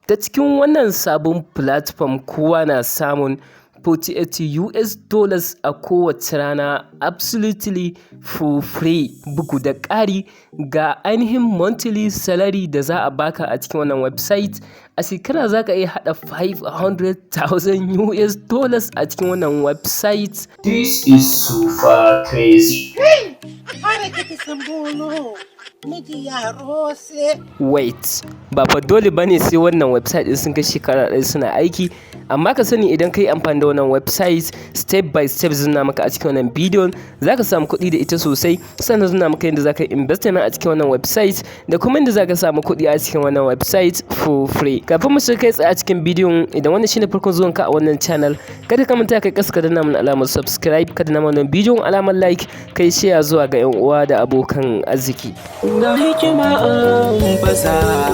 Ta cikin wannan sabon platform kowa na samun $48 a kowace rana absolutely for free. Bugu da ƙari ga ainihin monthly salary da za a baka a cikin wannan website. A shekara za ka iya haɗa $500,000 a cikin wannan website. This is super crazy. Wait, ba fa dole bane sai wannan website din sun kai shekara ɗaya suna aiki, amma ka sani idan ka yi amfani da wannan website step by step zuna maka a cikin wannan bidiyon za ka samu kuɗi da ita sosai, sannan zuna maka yadda za ka yi investment a cikin wannan website da kuma yadda za ka samu kuɗi a cikin wannan website for free. Kafin mu shiga kai tsaye a cikin bidiyon, idan wannan shine farkon zuwan ka a wannan channel, kada ka manta kai kasa ka danna mana alamar subscribe, ka danna mana bidiyon alamar like, kai share zuwa ga 'yan uwa da abokan arziki. Ga hikima an fasaha,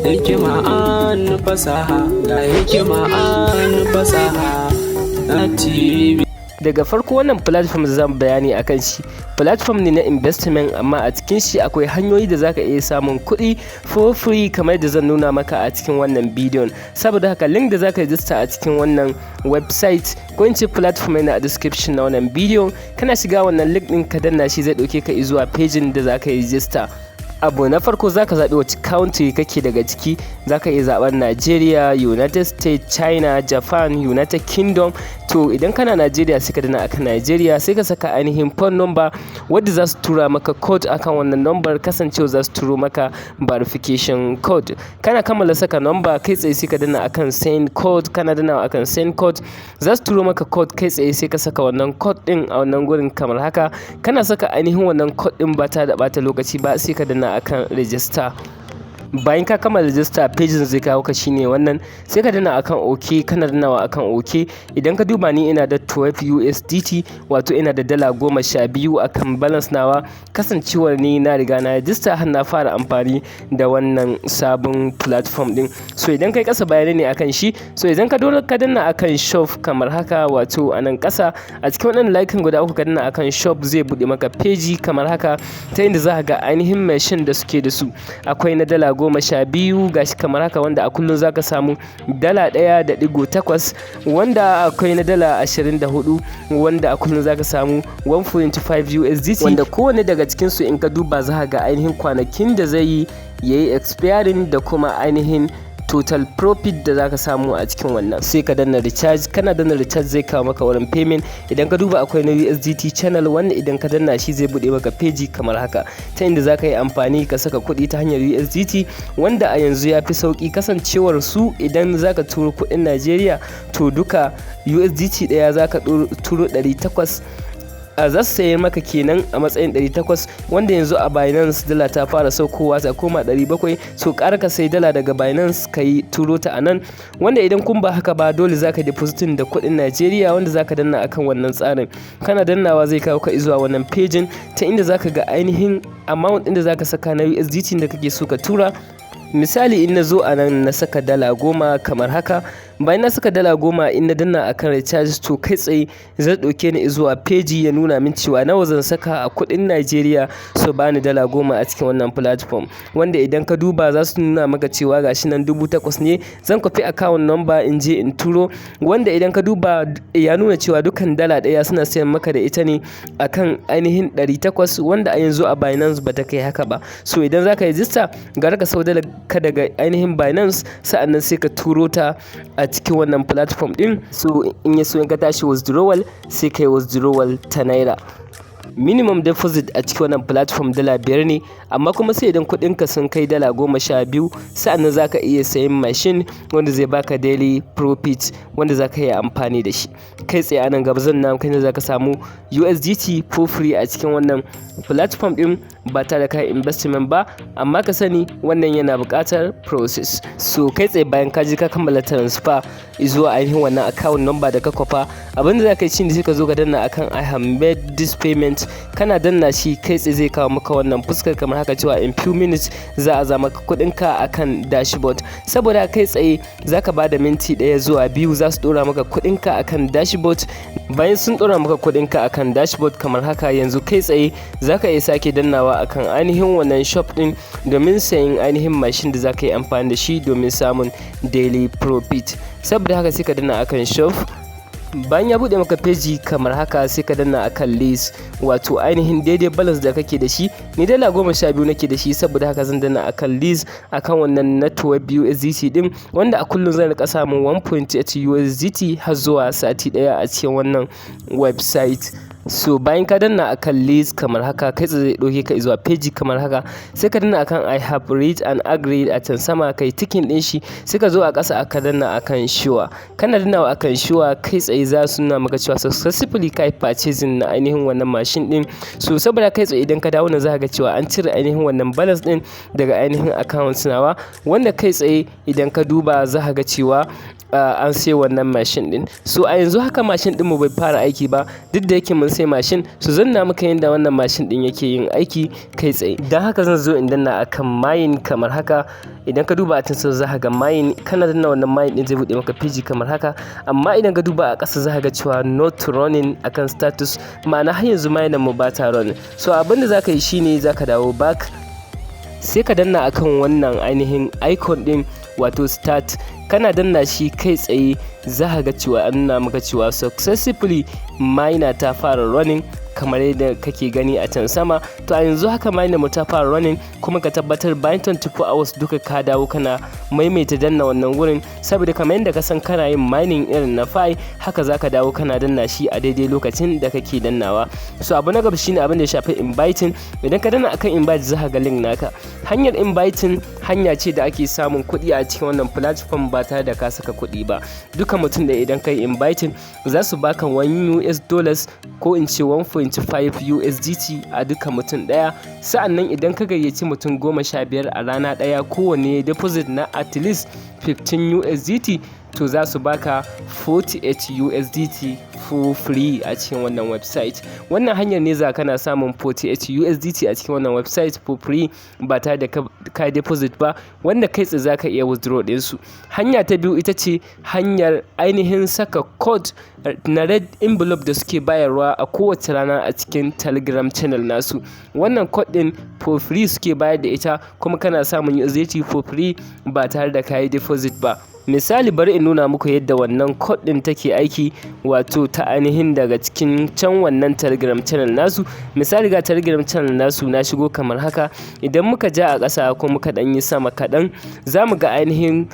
hikima an fasaha, ga hikima an fasaha na TV. Daga farko wannan platform da zamu bayani akan shi platform ne na investment, amma a cikin shi akwai hanyoyi da zaka iya samun kuɗi for free kamar da zan nuna maka a cikin wannan bidiyon. Saboda haka link da zaka register a cikin wannan website ko in ce platform yana a description na wannan bidiyon. Kana shiga wannan link din ka danna shi zai ɗauke ka zuwa page da zaka register. Abu na farko zaka zaɓi wacce country kake daga ciki. Zaka iya zaɓar Nigeria, United States, China, Japan, United Kingdom. To idan kana Nigeria sai ka dana akan Nigeria, sai ka saka ainihin phone number wadda za su tura maka code akan wannan number, kasancewa za su turo maka verification code. Kana kammala saka number kai tsaye sai ka dana akan send code. Kana dana akan send code za su turo maka code kai tsaye, sai ka saka wannan code din a wannan gurin kamar haka. Kana saka ainihin wannan code din ba ta da bata lokaci ba, sai ka dana akan register. Bayan ka kammala register, page zai kawo ka shine wannan, sai ka dana akan OK. Kana danawa akan OK, idan ka duba ni ina da 12 USDT, wato ina da dala 12 akan balance nawa, kasancewar ni na riga na register har na fara amfani da wannan sabon platform din. So idan kai kasa bayanai ne akan shi, so idan ka danna akan shop kamar haka, wato a nan kasa a cikin wannan laikin guda uku ka danna akan shop, zai bude maka page kamar haka, ta inda za ka ga ainihin machine da suke da su. Akwai na dala 12 gashi kamar haka, wanda a kullum zaka samu dala 1.8, wanda akwai na dala 24 wanda a kullum zaka samu 1.5 USDT, wanda kowanne daga cikin su in ka duba za ka ga ainihin kwanakin da zai yi yayi expiring da kuma ainihin total profit da zaka samu a cikin wannan. Sai ka danna recharge. Kana danna recharge zai kawo maka wurin payment. Idan ka duba akwai na USDT channel, wanda idan ka danna shi zai bude maka page kamar haka, ta inda zaka yi amfani ka saka kuɗi ta hanyar USDT, wanda a yanzu ya fi sauki kasancewar su idan zaka turo kuɗin Najeriya to duka USDT ɗaya zaka turo 800 za su sayar maka kenan a matsayin 800, wanda yanzu a Binance dala ta fara saukowa ta koma 700. So ƙara ka sai dala daga Binance ka yi turo ta a nan, wanda idan kun ba haka ba dole za ka depositin da kuɗin Najeriya, wanda za ka danna akan wannan tsarin. Kana dannawa zai kawo ka zuwa wannan pejin, ta inda za ka ga ainihin amount ɗin da za ka saka na USDT da kake so ka tura. Misali in na zo a nan na saka dala 10 kamar haka. Bayan na saka dala 10, in na danna akan recharge, to kai tsaye zai ɗauke ni zuwa peji ya nuna min cewa nawa zan saka a kuɗin Najeriya so bani dala 10 a cikin wannan platform, wanda idan ka duba za su nuna maka cewa gashi nan 8,000 ne. Zan kwafi account number in je in turo, wanda idan ka duba ya nuna cewa dukan dala ɗaya suna sayan maka da ita ne akan ainihin 800, wanda a yanzu a Binance bata kai haka ba. So idan zaka register, gara ka sau dala ka daga ainihin Binance, sa'annan sai ka turo ta a cikin wannan platform din. So in yaso in ka tashi withdrawal, sai kai withdrawal ta naira. Minimum deposit a cikin wannan platform dala 5 ne, amma kuma sai idan kuɗinka sun kai dala 12, sa'annan zaka iya sayin machine wanda zai baka daily profit, wanda zaka yi amfani da shi. Kai tsaye anan gaba zan nuna kai ne zaka samu USDT for free a cikin wannan platform din ba tare da kai investment ba, amma ka sani wannan yana buƙatar process. So kai tsaye bayan ka je ka kammala transfer zuwa ainihin wannan account number da ka kwafa, abinda zaka yi shine sai ka zo ka danna akan I have made this payment. Kana danna shi kai tsaye zai kawo maka wannan fuskar kamar haka, cewa in few minutes za a zama maka kuɗinka akan dashboard. Saboda kai tsaye zaka bada minti 1 zuwa 2 za su dora maka kuɗinka akan dashboard. Bayan sun dora maka kuɗinka akan dashboard kamar haka, yanzu kai tsaye zaka iya sake dannawa dannawa akan ainihin wannan shop din domin sayin ainihin mashin da zaka yi amfani da shi domin samun daily profit. Saboda haka sai ka danna akan shop. Bayan ya bude maka peji kamar haka sai ka danna akan list, wato ainihin daidai balance da kake da shi. Ni dala 12 nake da shi, saboda haka zan danna akan list akan wannan network USDT din, wanda a kullum zan rika samun 1.8 USDT har zuwa sati daya a cikin wannan website. So bayan ka danna akan list kamar haka, kai zai dauke ka zuwa peji kamar haka, sai ka danna akan I have read and agreed a can sama, kai tikin din shi, sai ka zo a ƙasa aka danna akan sure. Kana dannawa akan sure, kai tsaye za su nuna maka cewa successfully kai purchasing na ainihin wannan mashin din. So saboda kai tsaye idan ka dawo nan za ka ga cewa an cire ainihin wannan balance din daga ainihin account nawa, wanda kai tsaye idan ka duba za ka ga cewa an sai wannan mashin din. So a yanzu haka mashin din mu bai fara aiki ba, duk da yake mun sai mashin. So zan na maka yanda wannan mashin din yake yin aiki kai tsaye. Dan haka zan zo in danna akan mine kamar haka. Idan ka duba a can za ka ga mine, kana danna wannan mine din zai bude maka peji kamar haka. Amma idan ka duba a ƙasa za ka ga cewa not running akan status, ma'ana har yanzu mine mu ba ta running. So abinda za ka yi shine za ka dawo back, sai ka danna akan wannan ainihin icon din, wato start. Kana danna shi kai tsaye za ka ga cewa an nuna maka cewa successfully miner ta fara running kamar yadda kake gani a can sama. To a yanzu haka miner mu ta fara running, kuma ka tabbatar bayan 24 hours duka ka dawo kana maimaita danna wannan wurin, saboda kamar yadda ka san kana yin mining irin na fi, haka zaka dawo kana danna shi a daidai lokacin da kake dannawa. So abu na gaba shine abin da ya shafi inviting. Idan ka danna akan invite za ka ga link naka. Hanyar inviting hanya ce da ake samun kuɗi a cikin wannan platform ba tare da ka saka kuɗi ba. Duka mutum da idan kai inviting za su baka $1 ko in ce 1.5 USDT a duka mutum daya. Sa'annan idan ka gayyaci mutum 15 a rana daya, kowanne deposit na at least 15 USDT, to za su baka 48 USDT for free a cikin wannan website. Wannan hanyar ne za kana samun 48 USDT a cikin wannan website for free ba tare da ka deposit ba, wanda kai tsaye za ka iya withdraw ɗinsu. Hanya ta biyu ita ce hanyar ainihin saka code na red envelope da suke bayarwa a kowace rana a cikin telegram channel nasu. Wannan code din for free suke bayar da ita, kuma kana samun USDT for free ba tare da ka yi deposit ba. Misali bari in nuna muku yadda wannan code din take aiki, wato ta ainihin daga cikin can wannan telegram channel nasu. Misali ga telegram channel nasu na shigo kamar haka. Idan muka ja a ƙasa ko muka ɗan yi sama kaɗan, za mu ga ainihin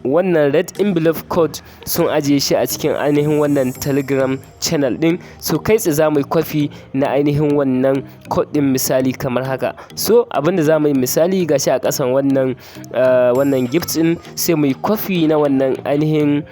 wannan red envelope code sun ajiye shi a cikin ainihin wannan telegram channel din. So kai tsaye za mu yi kwafi na ainihin wannan code din, misali kamar haka. So abinda za mu yi misali gashi a ƙasan wannan gift din, sai mu yi kwafi na wannan ainihin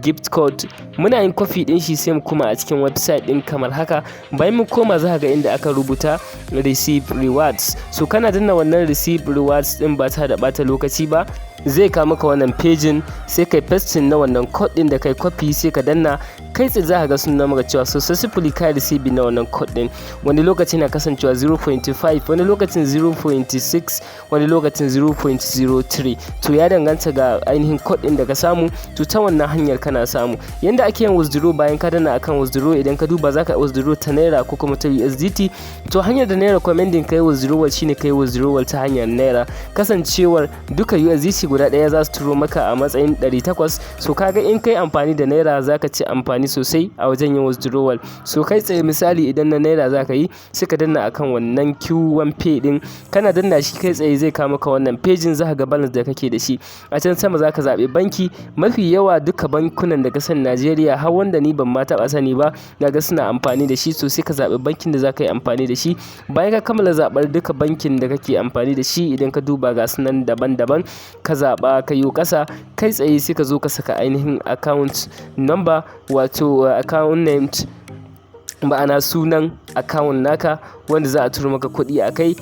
gift code. Muna yin kwafi din shi sai mu kuma a cikin website din kamar haka. Bayan mu koma za ka ga inda aka rubuta receive rewards. So kana danna wannan receive rewards din ba ta da bata lokaci ba, zai kawo maka wannan pejin, sai kai pasting na wannan code din da kai kwafi, sai ka danna. Kai tsaye za ka ga sun nuna maka cewa successfully kai receive na wannan code din. Wani lokaci na kasancewa 0.5, wani lokacin 0.6, wani lokacin 0.03. to ya danganta ga ainihin code din da ka samu. To ta wannan hanyar kana samu. Yanda ake yin withdraw, bayan ka danna akan withdraw, idan ka duba za ka withdraw ta naira ko kuma ta USDT. To hanyar da naira recommending kai withdrawal shine kai withdrawal ta hanyar naira, kasancewar duka USDT guda daya za su turo maka a matsayin 800. So kaga in kai amfani da naira za ka ci amfani sosai a wajen yin withdrawal. So kai tsaye misali idan na naira za ka yi, sai ka danna akan wannan Q1 pay din. Kana danna shi kai tsaye zai kawo maka wannan pejin, za ka ga balance da kake da shi. A can sama za ka zaɓi banki. Mafi yawa duka bankunan da kasan Najeriya, har wanda ni ban ma taɓa sani ba, naga suna amfani da shi. So sai ka zaɓi bankin da za ka yi amfani da shi. Bayan ka kammala zaɓar duka bankin da kake amfani da shi, idan ka duba ga sunan daban-daban, ka zaɓa ka yi ƙasa, kai tsaye sai ka zo ka saka ainihin account number, wato account name, ma'ana sunan account naka wanda za a turo maka kuɗi a kai.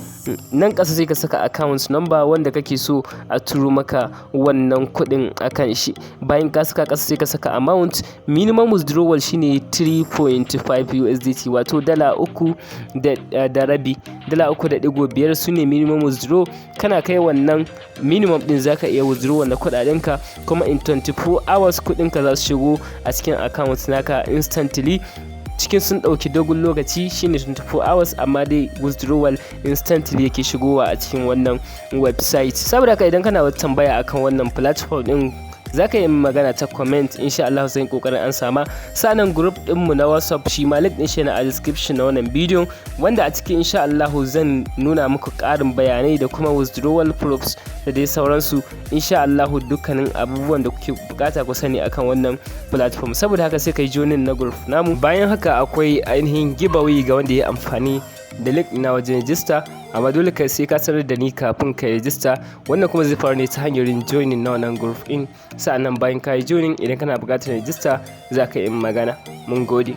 Nan ƙasa sai ka saka account number wanda kake so a turo maka wannan kuɗin a kan shi. Bayan ka saka ƙasa sai ka saka amount. Minimum withdrawal shine 3.5 USDT, wato dala 3.5. Dala 3.5 su ne minimum withdraw. Kana kai wannan minimum din za ka iya withdraw na kuɗaɗenka, kuma in 24 hours kuɗinka za su shigo a cikin account naka instantly. cikin sun ɗauki dogon lokaci shine 24 hours, amma dai withdrawal instantly yake shigowa a cikin wannan website. Saboda haka idan kana wata tambaya akan wannan platform din za ka yi magana ta comment, insha Allah zan yi kokarin an sama. Sanan group ɗinmu na WhatsApp shi ma link ɗin shi na a description na wannan bidiyon, wanda a cikin insha Allah zan nuna muku ƙarin bayanai da kuma withdrawal proofs da dai sauransu. Insha Allah dukkanin abubuwan da kuke bukata ku sani akan wannan platform. Saboda haka sai kai joinin na group namu. Bayan haka akwai ainihin giveaway ga wanda ya amfani da link na wajen register, amma dole kai sai ka sanar da ni kafin ka register. Wannan kuma zai faru ne ta hanyar joining na wannan group din. Sa'annan bayan ka yi joining, idan kana buƙatar register za ka yi magana. Mun gode.